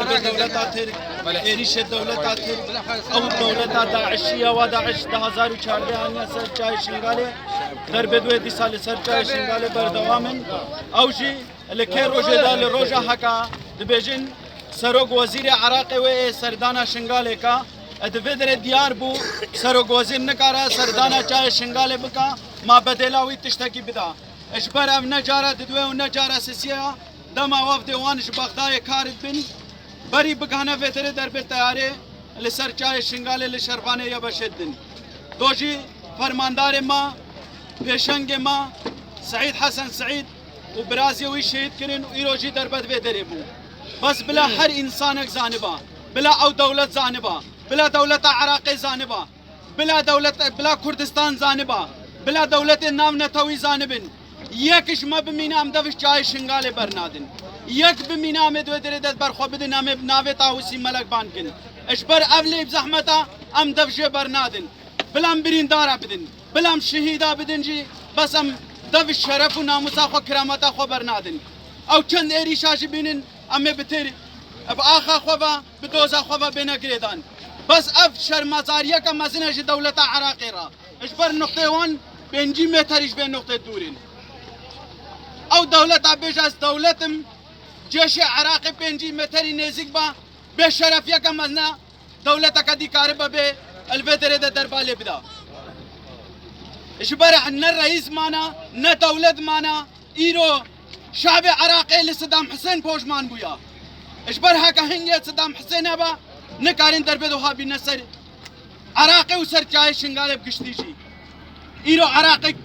درب دولة ترك إيريش دولة ترك أو دولة داعشية وداعش 2014 آنیا سر چای شنگاله در بدوی دی سال سر چای شنگاله بردوامن أو جي لكي روجه دا لروجه حكا دبيجن سروق وزير عراق و سردانا شنگاله کا ادفدر دیار بو سروق وزير نکارا سردانا چای شنگاله بکا ما بدلاوي تشتكي بدا اجبر اف نجارة ددوي و نجارة سسيا دما وفد وانش بغداي كارد بن بري بكهنا فتره در بالتياري لسر چای شنگاله لشربانه یا بشدن دوجي فرماندار ما پیشنگ ما سعيد حسن سعيد وبرازيوي شهيد كرن وإيروجي دربت فتره بو بس بلا هر انسانك زانبا بلا او دولت زانبا بلا دولة عراقي زانبا بلا كردستان زانبا بلا دولة نام نتوي زانبن يكش ما بمينام دفش چای شنگاله برنادن يك بمينام دو دريدت برخو بدن ناوي تاوسي ملك بانكن اشبر اولي بزحمتا ام دفش برنادن بلام بريندارا بدن بلام شهيدا بدن جي بس ام دفش شرف و ناموسا خو كرامتا خو برنادن او چند ايري شاشي بينن ام بتر بآخا خوبا بدوزا خوبا بينا قريدان بس اف شرمازاريا كا مزنج دولة عراقي را اشبر نقطة وان بينجي متريش بين نقطة دورين او دولة عبيجاز دولتم جيش عراقي بينجي متري نيزيك با بشرفيا كا مزنا دولة كدي كاربا بي الفترة دا دربالي بدا اشبر عنا الرئيس مانا نا دولة مانا ايرو شعب عراقي لصدام حسين بوشمان بويا اشبر هكا هنجي صدام حسين ابا نكارين دربدو هابي نسر عراقي وسر جاي شنغالي بكشتيجي ايرو عراقي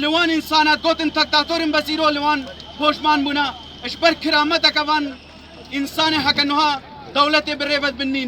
لوان انسانات قوتن تكتاتورن بس ايرو لوان بوشمان بونا اشبر كرامتك وان انسان هكا نوها دولتي بالريبت بالنين